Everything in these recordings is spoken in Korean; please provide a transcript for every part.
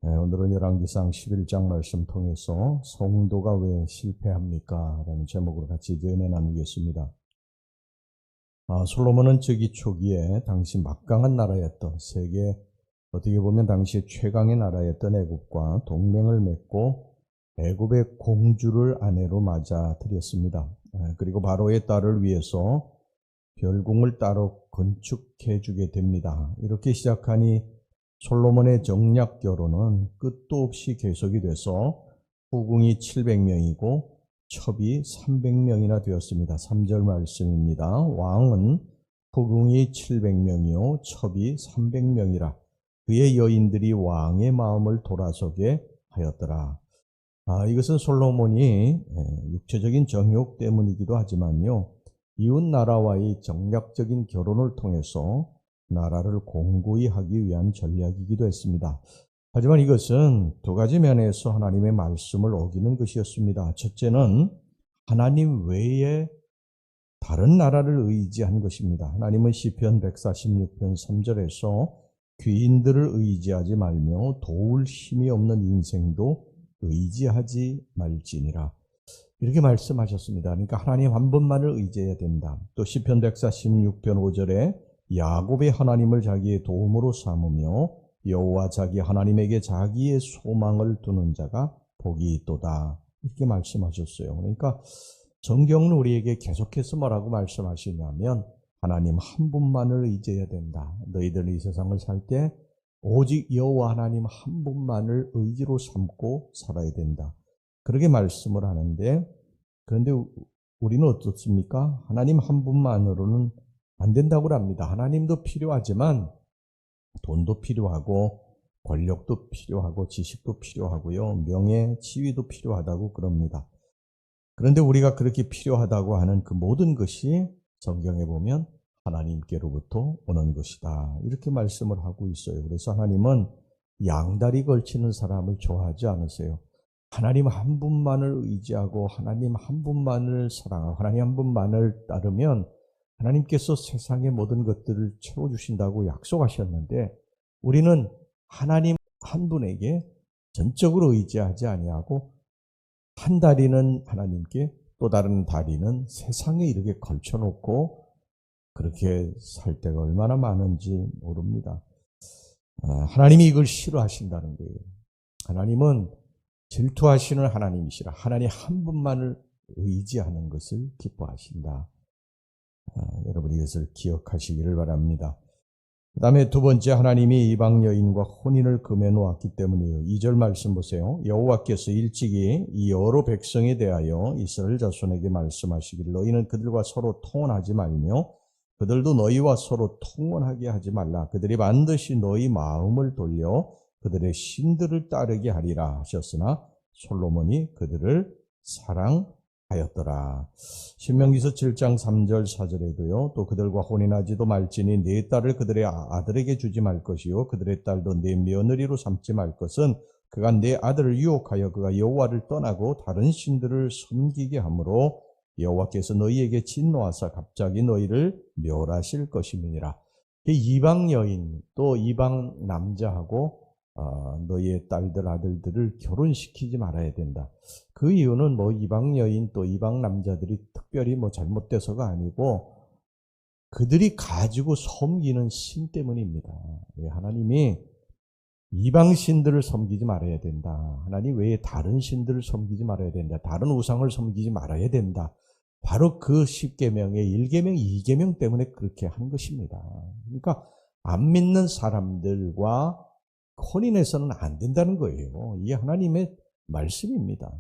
오늘은 열왕기상 11장 말씀 통해서 성도가 왜 실패합니까? 라는 제목으로 같이 은혜 나누겠습니다. 솔로몬은 저기 초기에 당시 막강한 나라였던 세계 어떻게 보면 당시 최강의 나라였던 애굽과 동맹을 맺고 애굽의 공주를 아내로 맞아들였습니다. 그리고 바로의 딸을 위해서 별궁을 따로 건축해 주게 됩니다. 이렇게 시작하니 솔로몬의 정략 결혼은 끝도 없이 계속이 돼서 후궁이 700명이고 첩이 300명이나 되었습니다. 3절 말씀입니다. 왕은 후궁이 700명이요 첩이 300명이라 그의 여인들이 왕의 마음을 돌아서게 하였더라. 이것은 솔로몬이 육체적인 정욕 때문이기도 하지만요, 이웃 나라와의 정략적인 결혼을 통해서 나라를 공고히 하기 위한 전략이기도 했습니다. 하지만 이것은 두 가지 면에서 하나님의 말씀을 어기는 것이었습니다. 첫째는 하나님 외에 다른 나라를 의지한 것입니다. 하나님은 시편 146편 3절에서 귀인들을 의지하지 말며 도울 힘이 없는 인생도 의지하지 말지니라, 이렇게 말씀하셨습니다. 그러니까 하나님 한 분만을 의지해야 된다. 또 시편 146편 5절에 야곱의 하나님을 자기의 도움으로 삼으며 여호와 자기 하나님에게 자기의 소망을 두는 자가 복이 있도다, 이렇게 말씀하셨어요. 그러니까 성경은 우리에게 계속해서 뭐라고 말씀하시냐면 하나님 한 분만을 의지해야 된다. 너희들은 이 세상을 살 때 오직 여호와 하나님 한 분만을 의지로 삼고 살아야 된다, 그렇게 말씀을 하는데, 그런데 우리는 어떻습니까? 하나님 한 분만으로는 안 된다고 합니다. 하나님도 필요하지만 돈도 필요하고 권력도 필요하고 지식도 필요하고요, 명예, 지위도 필요하다고 그럽니다. 그런데 우리가 그렇게 필요하다고 하는 그 모든 것이 성경에 보면 하나님께로부터 오는 것이다, 이렇게 말씀을 하고 있어요. 그래서 하나님은 양다리 걸치는 사람을 좋아하지 않으세요. 하나님 한 분만을 의지하고 하나님 한 분만을 사랑하고 하나님 한 분만을 따르면 하나님께서 세상의 모든 것들을 채워주신다고 약속하셨는데, 우리는 하나님 한 분에게 전적으로 의지하지 아니하고 한 다리는 하나님께 또 다른 다리는 세상에 이렇게 걸쳐놓고 그렇게 살 때가 얼마나 많은지 모릅니다. 하나님이 이걸 싫어하신다는 거예요. 하나님은 질투하시는 하나님이시라 하나님 한 분만을 의지하는 것을 기뻐하신다. 여러분 이것을 기억하시기를 바랍니다. 그 다음에 두 번째, 하나님이 이방 여인과 혼인을 금해 놓았기 때문이에요. 2절 말씀 보세요. 여호와께서 일찍이 이 여러 백성에 대하여 이스라엘 자손에게 말씀하시기를 너희는 그들과 서로 통혼하지 말며 그들도 너희와 서로 통혼하게 하지 말라. 그들이 반드시 너희 마음을 돌려 그들의 신들을 따르게 하리라 하셨으나 솔로몬이 그들을 사랑하였더라. 신명기서 7장 3절 4절에도요. 또 그들과 혼인하지도 말지니 네 딸을 그들의 아들에게 주지 말 것이요 그들의 딸도 네 며느리로 삼지 말 것은 그가 네 아들을 유혹하여 그가 여호와를 떠나고 다른 신들을 섬기게 하므로 여호와께서 너희에게 진노하사 갑자기 너희를 멸하실 것임이니라. 이방 여인 또 이방 남자하고 너희의 딸들 아들들을 결혼시키지 말아야 된다. 그 이유는 이방 여인 또 이방 남자들이 특별히 잘못돼서가 아니고 그들이 가지고 섬기는 신 때문입니다. 하나님이 이방 신들을 섬기지 말아야 된다. 하나님 외에 다른 신들을 섬기지 말아야 된다. 다른 우상을 섬기지 말아야 된다. 바로 그 10계명의 1계명, 2계명 때문에 그렇게 한 것입니다. 그러니까 안 믿는 사람들과 혼인해서는 안 된다는 거예요. 이게 하나님의 말씀입니다.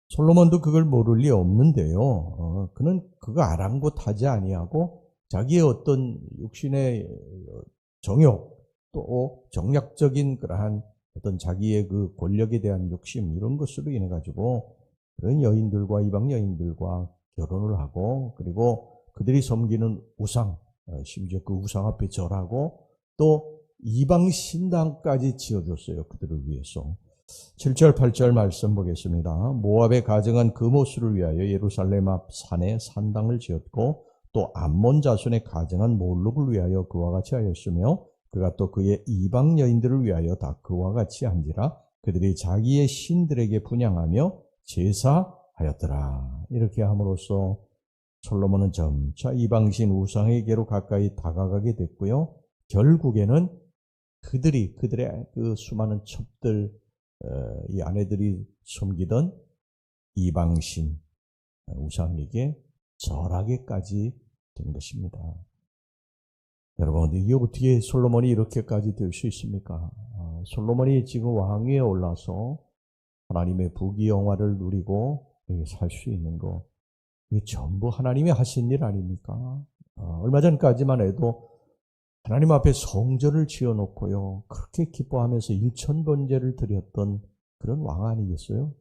솔로몬도 그걸 모를 리 없는데요. 그는 그거 아랑곳하지 아니하고 자기의 어떤 육신의 정욕 또 정략적인 그러한 어떤 자기의 그 권력에 대한 욕심 이런 것으로 인해 가지고 그런 여인들과 이방 여인들과 결혼을 하고 그리고 그들이 섬기는 우상, 심지어 그 우상 앞에 절하고 또 이방 신당까지 지어줬어요. 그들을 위해서. 7절 8절 말씀 보겠습니다. 모압의 가정한 그모스를 위하여 예루살렘 앞 산에 산당을 지었고 또 암몬 자손의 가정한 몰록을 위하여 그와 같이 하였으며 그가 또 그의 이방 여인들을 위하여 다 그와 같이 한지라. 그들이 자기의 신들에게 분향하며 제사하였더라. 이렇게 함으로써 솔로몬은 점차 이방신 우상에게로 가까이 다가가게 됐고요. 결국에는 그들의 그 수많은 첩들, 이 아내들이 섬기던 이방신 우상에게 절하게까지 된 것입니다. 여러분, 이게 어떻게 솔로몬이 이렇게까지 될 수 있습니까? 솔로몬이 지금 왕위에 올라서 하나님의 부귀영화를 누리고 살 수 있는 거, 이게 전부 하나님이 하신 일 아닙니까? 얼마 전까지만 해도 하나님 앞에 성전을 지어놓고요, 그렇게 기뻐하면서 일천번제를 드렸던 그런 왕 아니겠어요?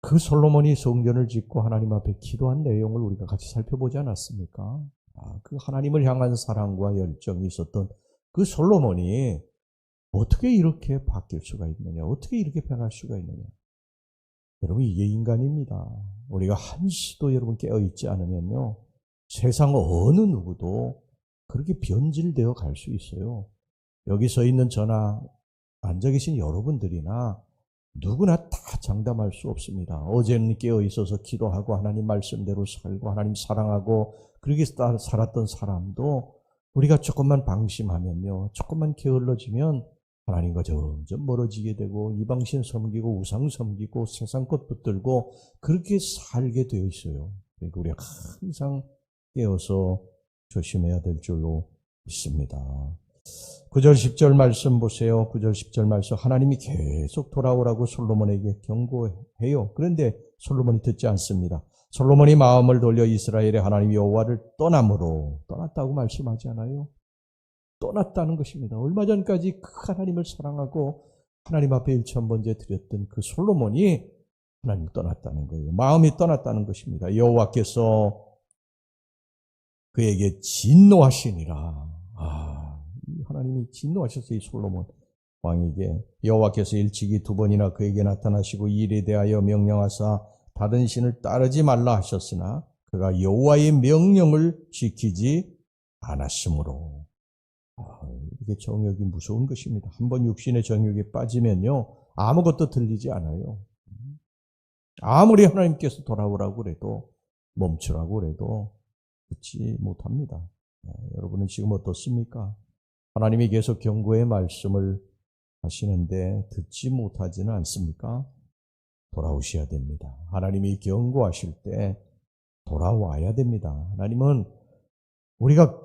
그 솔로몬이 성전을 짓고 하나님 앞에 기도한 내용을 우리가 같이 살펴보지 않았습니까? 그 하나님을 향한 사랑과 열정이 있었던 그 솔로몬이 어떻게 이렇게 바뀔 수가 있느냐? 어떻게 이렇게 변할 수가 있느냐? 여러분, 이게 인간입니다. 우리가 한시도 여러분 깨어있지 않으면요, 세상 어느 누구도 그렇게 변질되어 갈 수 있어요. 여기 서 있는 저나 앉아 계신 여러분들이나 누구나 다 장담할 수 없습니다. 어제는 깨어있어서 기도하고 하나님 말씀대로 살고 하나님 사랑하고 그렇게 살았던 사람도 우리가 조금만 방심하면요, 조금만 게을러지면 하나님과 점점 멀어지게 되고 이방신 섬기고 우상 섬기고 세상 것 붙들고 그렇게 살게 되어 있어요. 그러니까 우리가 항상 깨어서 조심해야 될 줄로 믿습니다. 9절 10절 말씀 보세요. 9절 10절 말씀, 하나님이 계속 돌아오라고 솔로몬에게 경고해요. 그런데 솔로몬이 듣지 않습니다. 솔로몬이 마음을 돌려 이스라엘의 하나님 여호와를 떠났다고 말씀하지 않아요? 떠났다는 것입니다. 얼마 전까지 그 하나님을 사랑하고 하나님 앞에 일천번제 드렸던 그 솔로몬이 하나님을 떠났다는 거예요. 마음이 떠났다는 것입니다. 여호와께서 그에게 진노하시니라. 하나님이 진노하셨어요. 이 솔로몬 왕에게. 여호와께서 일찍이 2번이나 그에게 나타나시고 이 일에 대하여 명령하사 다른 신을 따르지 말라 하셨으나 그가 여호와의 명령을 지키지 않았으므로. 이게 정욕이 무서운 것입니다. 한번 육신의 정욕에 빠지면요, 아무것도 들리지 않아요. 아무리 하나님께서 돌아오라고 그래도, 멈추라고 그래도 듣지 못합니다. 여러분은 지금 어떻습니까? 하나님이 계속 경고의 말씀을 하시는데 듣지 못하지는 않습니까? 돌아오셔야 됩니다. 하나님이 경고하실 때 돌아와야 됩니다. 하나님은 우리가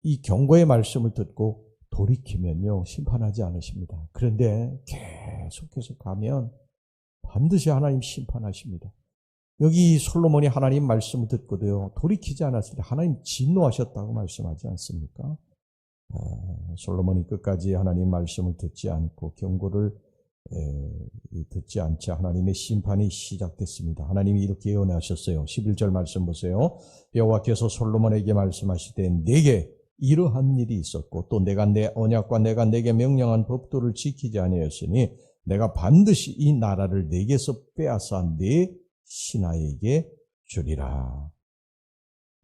이 경고의 말씀을 듣고 돌이키면요, 심판하지 않으십니다. 그런데 계속해서 가면 반드시 하나님 심판하십니다. 여기 솔로몬이 하나님 말씀을 듣고도요, 돌이키지 않았을 때 하나님 진노하셨다고 말씀하지 않습니까? 솔로몬이 끝까지 하나님 말씀을 듣지 않고 경고를 듣지 않자 하나님의 심판이 시작됐습니다. 하나님이 이렇게 예언하셨어요. 11절 말씀 보세요. 여호와께서 솔로몬에게 말씀하시되 내게 이러한 일이 있었고 또 내가 내 언약과 내가 내게 명령한 법도를 지키지 아니하였으니 내가 반드시 이 나라를 내게서 빼앗아 내 신하에게 주리라.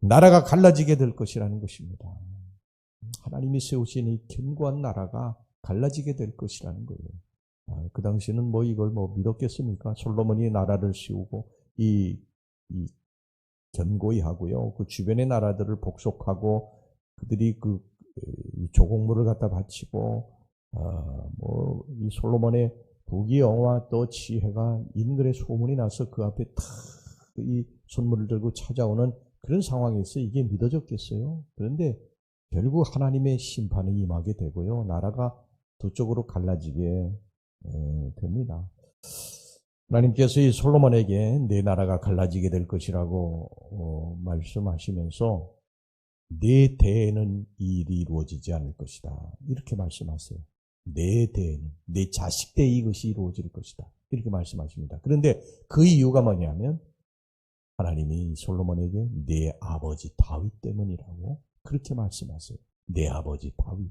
나라가 갈라지게 될 것이라는 것입니다. 하나님이 세우신 이 견고한 나라가 갈라지게 될 것이라는 거예요. 그 당시는 이걸 믿었겠습니까? 솔로몬이 나라를 세우고 이 견고히 하고요, 그 주변의 나라들을 복속하고 그들이 그 조공물을 갖다 바치고 이 솔로몬의 부귀영화 또 지혜가 인글에 소문이 나서 그 앞에 탁 이 손물을 들고 찾아오는 그런 상황에서 이게 믿어졌겠어요? 그런데 결국 하나님의 심판이 임하게 되고요, 나라가 두 쪽으로 갈라지게 됩니다. 하나님께서 이 솔로몬에게 내 나라가 갈라지게 될 것이라고 말씀하시면서 내 대에는 이 일이 이루어지지 않을 것이다, 이렇게 말씀하세요. 내 대에는, 내 자식 대에 이것이 이루어질 것이다, 이렇게 말씀하십니다. 그런데 그 이유가 뭐냐면 하나님이 솔로몬에게 내 아버지 다윗 때문이라고 그렇게 말씀하세요. 내 아버지 다윗.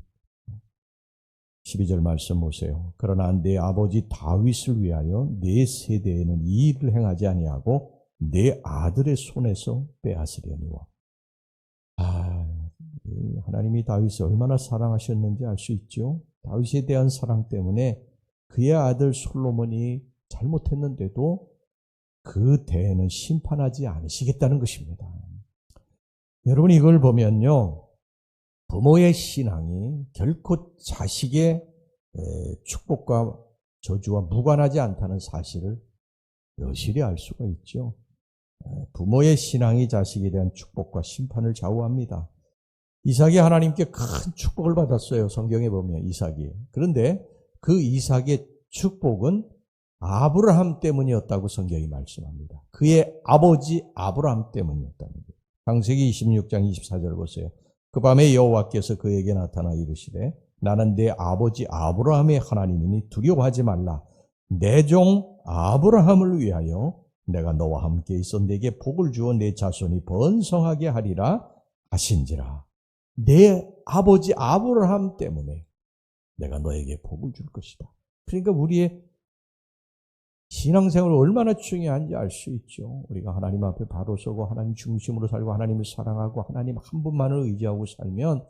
12절 말씀 보세요. 그러나 내 아버지 다윗을 위하여 내 세대에는 이 일을 행하지 아니하고 내 아들의 손에서 빼앗으려니와. 하나님이 다윗을 얼마나 사랑하셨는지 알 수 있죠. 다윗에 대한 사랑 때문에 그의 아들 솔로몬이 잘못했는데도 그 대에는 심판하지 않으시겠다는 것입니다. 여러분 이걸 보면요. 부모의 신앙이 결코 자식의 축복과 저주와 무관하지 않다는 사실을 여실히 알 수가 있죠. 부모의 신앙이 자식에 대한 축복과 심판을 좌우합니다. 이삭이 하나님께 큰 축복을 받았어요. 성경에 보면 이삭이. 그런데 그 이삭의 축복은 아브라함 때문이었다고 성경이 말씀합니다. 그의 아버지 아브라함 때문이었다는 거예요. 창세기 26장 24절 보세요. 그 밤에 여호와께서 그에게 나타나 이르시되 나는 내 아버지 아브라함의 하나님이니 두려워하지 말라. 내 종 아브라함을 위하여 내가 너와 함께 있어 내게 복을 주어 내 자손이 번성하게 하리라 하신지라. 내 아버지 아브라함 때문에 내가 너에게 복을 줄 것이다. 그러니까 우리의 신앙생활이 얼마나 중요한지 알 수 있죠. 우리가 하나님 앞에 바로 서고 하나님 중심으로 살고 하나님을 사랑하고 하나님 한 분만을 의지하고 살면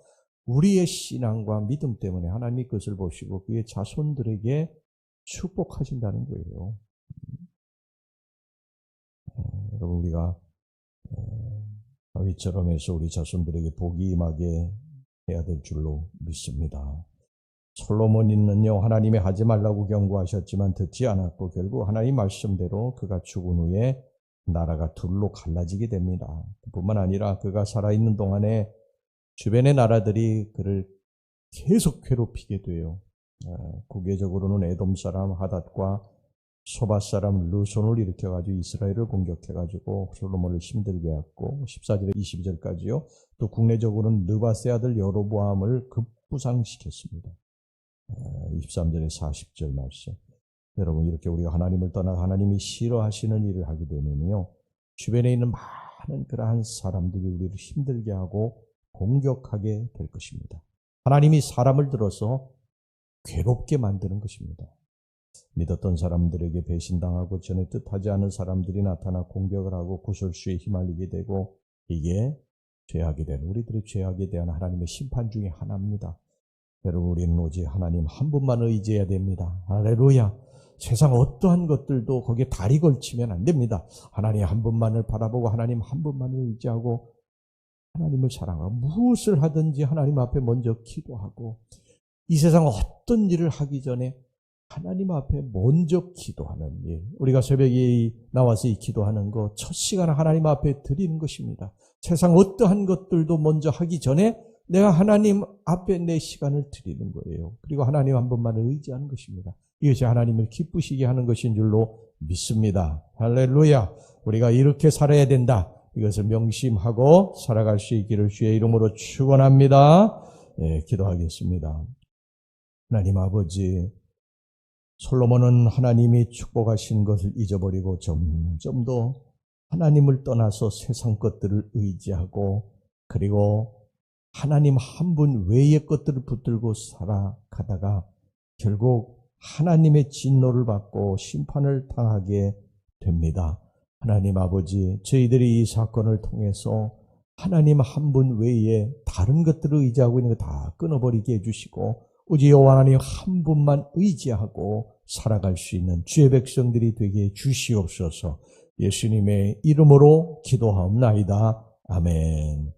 우리의 신앙과 믿음 때문에 하나님이 그것을 보시고 그의 자손들에게 축복하신다는 거예요. 여러분 우리가 다윗처럼 해서 우리 자손들에게 복이 임하게 해야 될 줄로 믿습니다. 솔로몬은요 하나님이 하지 말라고 경고하셨지만 듣지 않았고 결국 하나님 말씀대로 그가 죽은 후에 나라가 둘로 갈라지게 됩니다. 뿐만 아니라 그가 살아있는 동안에 주변의 나라들이 그를 계속 괴롭히게 돼요. 국외적으로는 에돔 사람 하닷과 소바 사람 르손을 일으켜가지고 이스라엘을 공격해가지고 솔로몬을 힘들게 했고 14절에 22절까지요. 또 국내적으로는 느바세 아들 여로보암을 급부상시켰습니다. 23절에 40절 말씀. 여러분 이렇게 우리가 하나님을 떠나 하나님이 싫어하시는 일을 하게 되면요. 주변에 있는 많은 그러한 사람들이 우리를 힘들게 하고 공격하게 될 것입니다. 하나님이 사람을 들어서 괴롭게 만드는 것입니다. 믿었던 사람들에게 배신당하고 전에 뜻하지 않은 사람들이 나타나 공격을 하고 구설수에 휘말리게 되고 이게 죄악에 대한 우리들의 죄악에 대한 하나님의 심판 중에 하나입니다. 여러분 우리는 오직 하나님 한 분만 의지해야 됩니다. 할렐루야. 세상 어떠한 것들도 거기에 다리 걸치면 안 됩니다. 하나님 한 분만을 바라보고 하나님 한 분만을 의지하고 하나님을 사랑하고 무엇을 하든지 하나님 앞에 먼저 기도하고 이 세상 어떤 일을 하기 전에 하나님 앞에 먼저 기도하는 일. 우리가 새벽에 나와서 이 기도하는 거 첫 시간 하나님 앞에 드리는 것입니다. 세상 어떠한 것들도 먼저 하기 전에 내가 하나님 앞에 내 시간을 드리는 거예요. 그리고 하나님 한 분만을 의지하는 것입니다. 이것이 하나님을 기쁘시게 하는 것인 줄로 믿습니다. 할렐루야. 우리가 이렇게 살아야 된다. 이것을 명심하고 살아갈 수 있기를 주의 이름으로 축원합니다. 기도하겠습니다. 하나님 아버지, 솔로몬은 하나님이 축복하신 것을 잊어버리고 점점 더 하나님을 떠나서 세상 것들을 의지하고 그리고 하나님 한 분 외의 것들을 붙들고 살아가다가 결국 하나님의 진노를 받고 심판을 당하게 됩니다. 하나님 아버지, 저희들이 이 사건을 통해서 하나님 한 분 외에 다른 것들을 의지하고 있는 거 다 끊어버리게 해주시고 오직 여호와 하나님 한 분만 의지하고 살아갈 수 있는 주의 백성들이 되게 주시옵소서. 예수님의 이름으로 기도하옵나이다. 아멘.